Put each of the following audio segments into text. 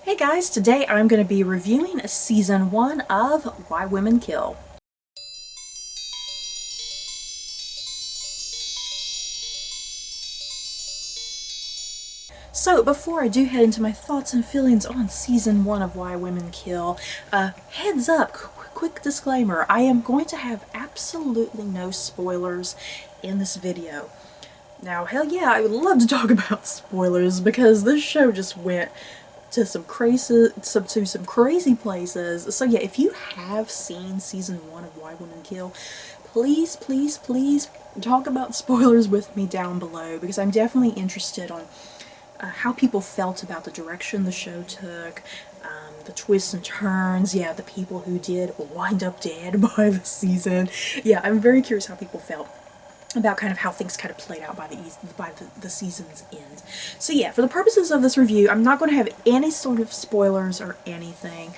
Hey guys, today I'm going to be reviewing Season 1 of Why Women Kill. So before I do head into my thoughts and feelings on Season 1 of Why Women Kill, heads up, quick disclaimer, I am going to have absolutely no spoilers in this video. Now, hell yeah, I would love to talk about spoilers because this show just went to some crazy places. So yeah, if you have seen Season 1 of Why Women Kill, please talk about spoilers with me down below, because I'm definitely interested on how people felt about the direction the show took, the twists and turns, yeah, the people who did wind up dead by the season. Yeah, I'm very curious how people felt about kind of how things kind of played out by the season's end. So yeah, for the purposes of this review, I'm not going to have any sort of spoilers or anything.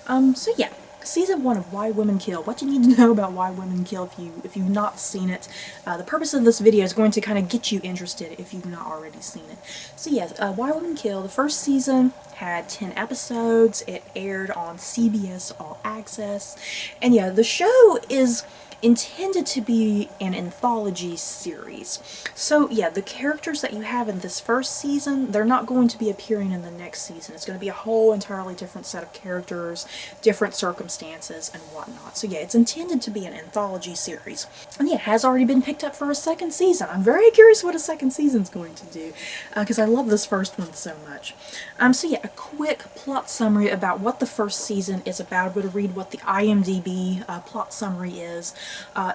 So yeah, Season 1 of Why Women Kill. What you need to know about Why Women Kill if you've not seen it. The purpose of this video is going to kind of get you interested if you've not already seen it. So yes, Why Women Kill, the first season had 10 episodes. It aired on CBS All Access. And yeah, the show is intended to be an anthology series. So yeah, the characters that you have in this first season, they're not going to be appearing in the next season. It's going to be a whole entirely different set of characters, different circumstances, and whatnot. So yeah, it's intended to be an anthology series. And yeah, it has already been picked up for a second season. I'm very curious what a second season's going to do, because I love this first one so much. So yeah, a quick plot summary about what the first season is about. I'm going to read what the IMDb plot summary is.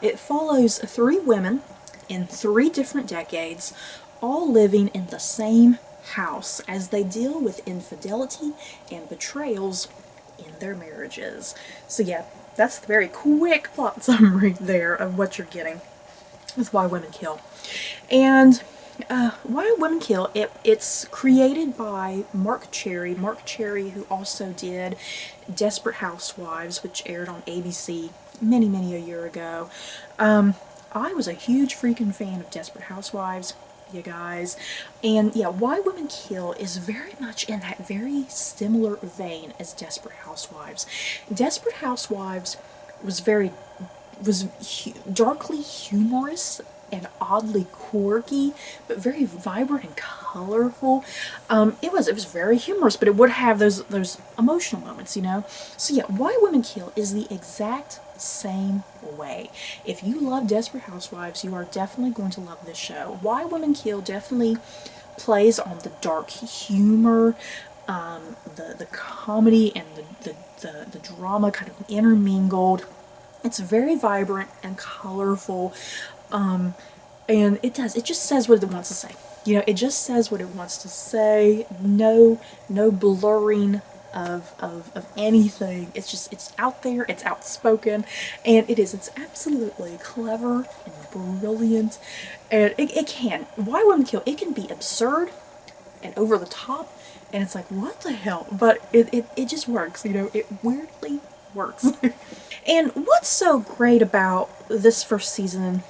It follows 3 women in 3 different decades, all living in the same house as they deal with infidelity and betrayals in their marriages. So yeah, that's the very quick plot summary there of what you're getting with Why Women Kill. And Why Women Kill, it's created by Mark Cherry, who also did Desperate Housewives, which aired on ABC many a year ago. I was a huge freaking fan of Desperate Housewives, you guys, and yeah, Why Women Kill is very much in that very similar vein as Desperate Housewives. Desperate Housewives was darkly humorous and oddly quirky, but very vibrant and colorful. It was very humorous, but it would have those emotional moments, you know? So yeah, Why Women Kill is the exact same way. If you love Desperate Housewives, you are definitely going to love this show. Why Women Kill definitely plays on the dark humor, the comedy, and the drama kind of intermingled. It's very vibrant and colorful, and it just says what it wants to say. You know, it just says what it wants to say. No blurring of anything. It's out there, it's outspoken, and it's absolutely clever and brilliant. And Why Women Kill, it can be absurd and over the top, and it's like, what the hell? But it just works, you know, it weirdly works. And what's so great about this first season,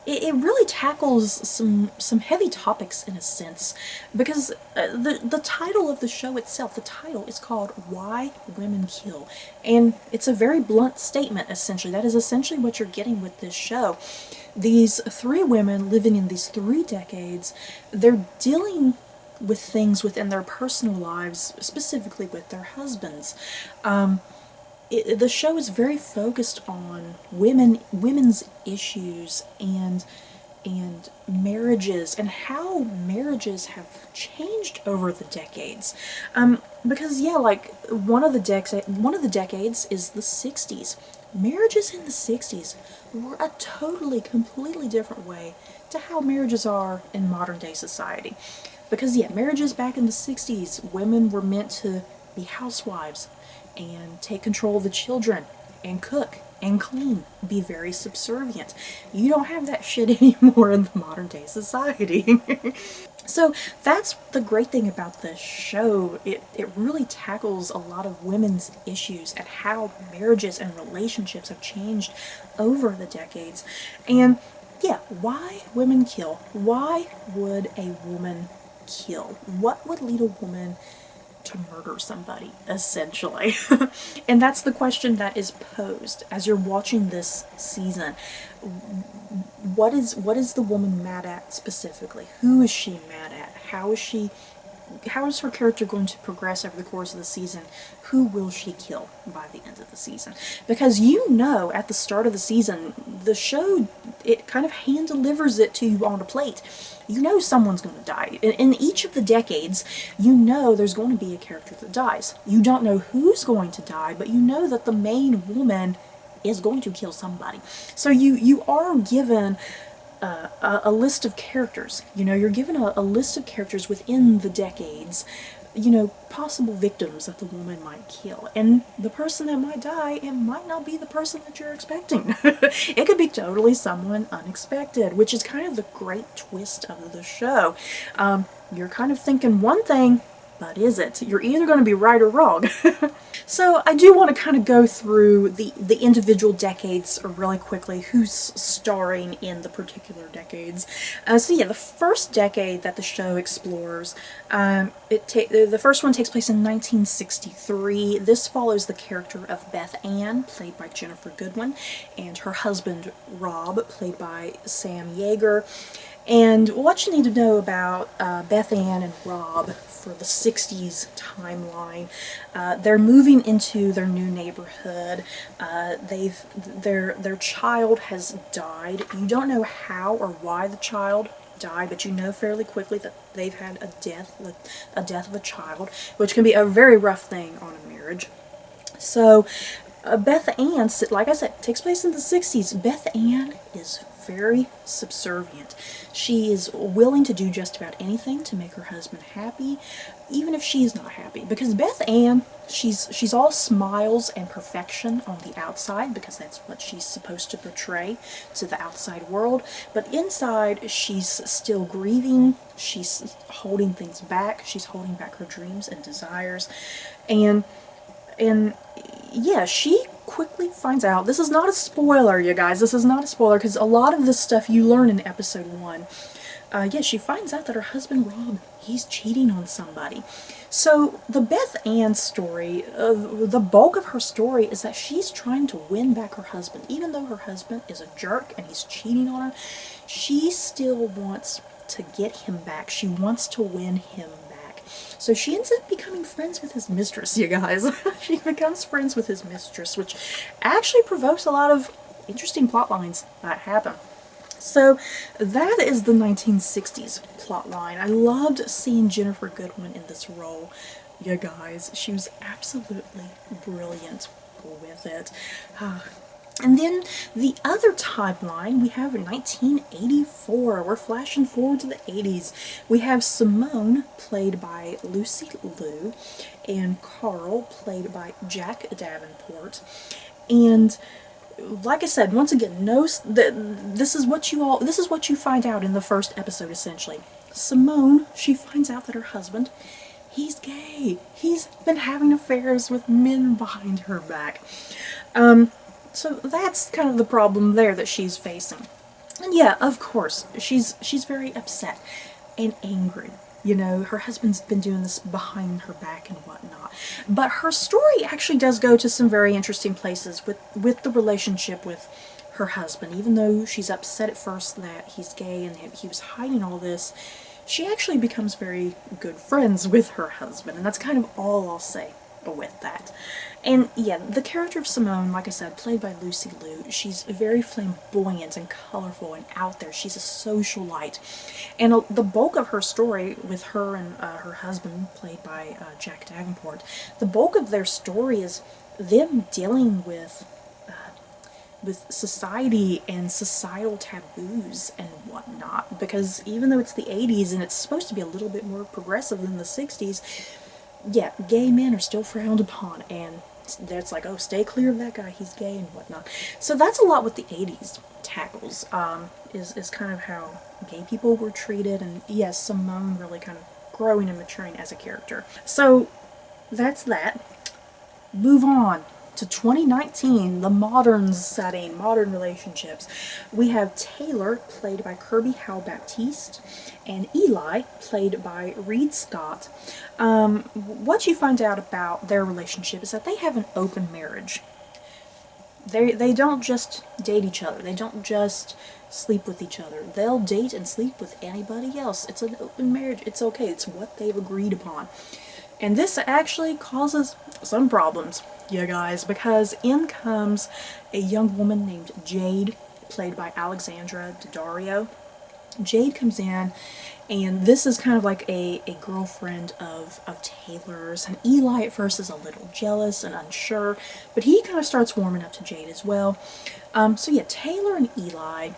it really tackles some heavy topics in a sense, because the title of the show itself, the title is called Why Women Kill, and it's a very blunt statement, essentially. That is essentially what you're getting with this show. These 3 women living in these 3 decades, they're dealing with things within their personal lives, specifically with their husbands. The show is very focused on women's issues and marriages, and how marriages have changed over the decades. Because yeah, like one of the decades is the 60s. Marriages in the 60s were a completely different way to how marriages are in modern day society. Because yeah, marriages back in the 60s, women were meant to be housewives and take control of the children and cook and clean, be very subservient. You don't have that shit anymore in the modern day society. So that's the great thing about this show. It really tackles a lot of women's issues and how marriages and relationships have changed over the decades. And yeah, why women kill? Why would a woman kill? What would lead a woman to murder somebody, essentially. And that's the question that is posed as you're watching this season. What is the woman mad at specifically? Who is she mad at? How is her character going to progress over the course of the season? Who will she kill by the end of the season? Because you know at the start of the season, the show, it kind of hand delivers it to you on a plate. You know someone's going to die. In each of the decades, you know there's going to be a character that dies. You don't know who's going to die, but you know that the main woman is going to kill somebody. So you are given a list of characters. You know, you're given a list of characters within the decades, you know, possible victims that the woman might kill. And the person that might die, it might not be the person that you're expecting. It could be totally someone unexpected, which is kind of the great twist of the show. You're kind of thinking one thing, but is it? You're either going to be right or wrong. So I do want to kind of go through the individual decades really quickly, who's starring in the particular decades. So yeah, the first decade that the show explores, the first one takes place in 1963. This follows the character of Beth Ann, played by Jennifer Goodwin, and her husband Rob, played by Sam Yeager. And what you need to know about Beth Ann and Rob for the 60s timeline, they're moving into their new neighborhood. Their child has died. You don't know how or why the child died, but you know fairly quickly that they've had a death of a child, which can be a very rough thing on a marriage. So Beth Ann, like I said, takes place in the 60s. Beth Ann is very subservient. She is willing to do just about anything to make her husband happy, even if she's not happy. Because Beth Ann, she's all smiles and perfection on the outside, because that's what she's supposed to portray to the outside world. But inside, she's still grieving. She's holding things back. She's holding back her dreams and desires. And yeah, she quickly finds out, this is not a spoiler, you guys, this is not a spoiler, because a lot of this stuff you learn in episode 1. Yeah, she finds out that her husband Rob, he's cheating on somebody. So the Beth Ann story, the bulk of her story is that she's trying to win back her husband. Even though her husband is a jerk and he's cheating on her, she still wants to get him back. She wants to win him back. So she ends up becoming friends with his mistress, you guys. She becomes friends with his mistress, which actually provokes a lot of interesting plot lines that happen. So that is the 1960s plot line. I loved seeing Jennifer Goodwin in this role, you guys. She was absolutely brilliant with it. And then the other timeline, we have 1984. We're flashing forward to the 80s. We have Simone, played by Lucy Liu, and Carl, played by Jack Davenport. And like I said, once again, this is what you find out in the first episode, essentially. Simone, she finds out that her husband, he's gay. He's been having affairs with men behind her back. So that's kind of the problem there that she's facing. And yeah, of course, she's very upset and angry. You know, her husband's been doing this behind her back and whatnot. But her story actually does go to some very interesting places with the relationship with her husband. Even though she's upset at first that he's gay and he was hiding all this, she actually becomes very good friends with her husband. And that's kind of all I'll say with that. And yeah, the character of Simone, like I said, played by Lucy Liu, she's very flamboyant and colorful and out there. She's a socialite. And the bulk of her story with her and her husband, played by Jack Davenport, the bulk of their story is them dealing with society and societal taboos and whatnot. Because even though it's the 80s and it's supposed to be a little bit more progressive than the 60s, yeah, gay men are still frowned upon, and it's like, oh, stay clear of that guy, he's gay and whatnot. So that's a lot what the 80s tackles, is kind of how gay people were treated, and yes, Simone really kind of growing and maturing as a character. So that's that. Move on to 2019, the modern setting, modern relationships. We have Taylor, played by Kirby Howe-Baptiste, and Eli, played by Reed Scott. What you find out about their relationship is that they have an open marriage. They don't just date each other. They don't just sleep with each other. They'll date and sleep with anybody else. It's an open marriage. It's okay. It's what they've agreed upon. And this actually causes some problems, you guys, because in comes a young woman named Jade, played by Alexandra Daddario. Jade comes in, and this is kind of like a girlfriend of Taylor's, and Eli at first is a little jealous and unsure, but he kind of starts warming up to Jade as well. So yeah, Taylor and Eli,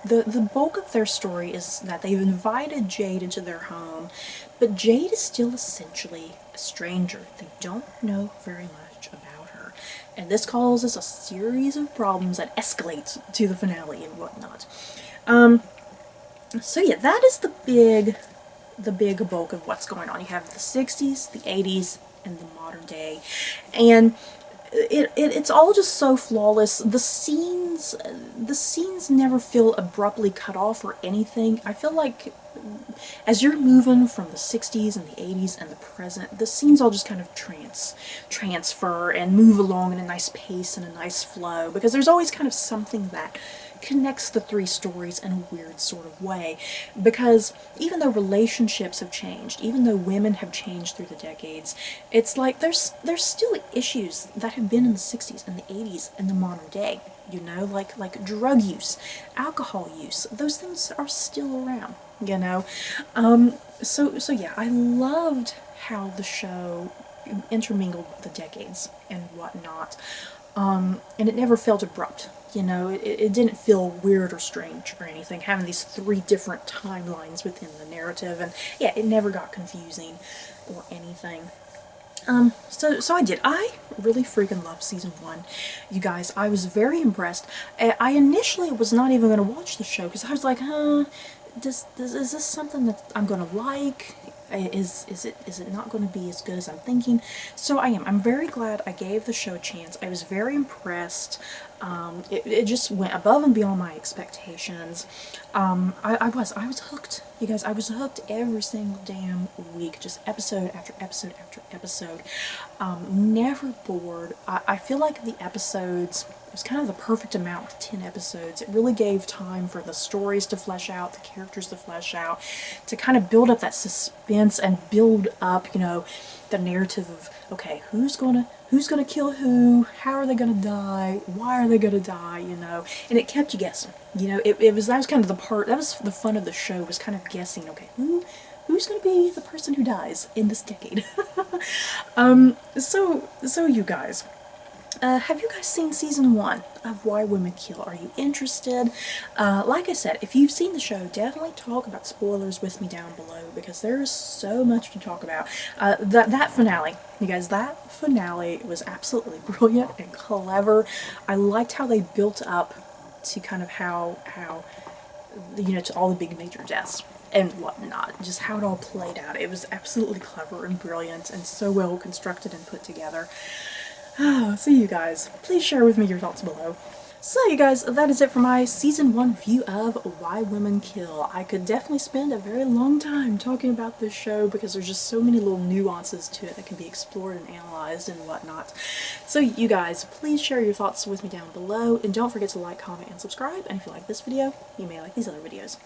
the bulk of their story is that they've invited Jade into their home, but Jade is still essentially a stranger. They don't know very much about her, and this causes a series of problems that escalate to the finale and whatnot. So yeah, that is the big bulk of what's going on. You have the 60s, the 80s, and the modern day, and it's all just so flawless. The scenes never feel abruptly cut off or anything. I feel like as you're moving from the 60s and the 80s and the present, the scenes all just kind of transfer and move along in a nice pace and a nice flow, because there's always kind of something that connects the three stories in a weird sort of way. Because even though relationships have changed, even though women have changed through the decades, it's like there's still issues that have been in the 60s and the 80s and the modern day. You know, like drug use, alcohol use, those things are still around, you know. So yeah, I loved how the show intermingled the decades and whatnot. And it never felt abrupt, you know. It didn't feel weird or strange or anything, having these three different timelines within the narrative, and yeah, it never got confusing or anything. So I did. I really freaking loved season 1. You guys, I was very impressed. I initially was not even going to watch the show, because I was like, is this something that I'm going to like? Is it not going to be as good as I'm thinking? So I am. I'm very glad I gave the show a chance. I was very impressed. It just went above and beyond my expectations. I was hooked. You guys, I was hooked every single damn week, just episode after episode after episode. Never bored. I feel like the episodes, it was kind of the perfect amount with 10 episodes. It really gave time for the stories to flesh out, the characters to flesh out, to kind of build up that suspense and build up, you know, the narrative of, okay, who's gonna kill who, how are they gonna die, why are they gonna die, you know. And it kept you guessing, you know. That was kind of the part, that was the fun of the show, was kind of guessing, okay, who's gonna be the person who dies in this decade. So you guys, have you guys seen season 1 of Why Women Kill? Are you interested? Like I said, if you've seen the show, definitely talk about spoilers with me down below, because there is so much to talk about. That finale, you guys, that finale was absolutely brilliant and clever. I liked how they built up to kind of how you know, to all the big major deaths and whatnot, just how it all played out. It was absolutely clever and brilliant and so well constructed and put together. So you guys, please share with me your thoughts below. So you guys, that is it for my season 1 review of Why Women Kill. I could definitely spend a very long time talking about this show, because there's just so many little nuances to it that can be explored and analyzed and whatnot. So you guys, please share your thoughts with me down below, and don't forget to like, comment, and subscribe. And if you like this video, you may like these other videos.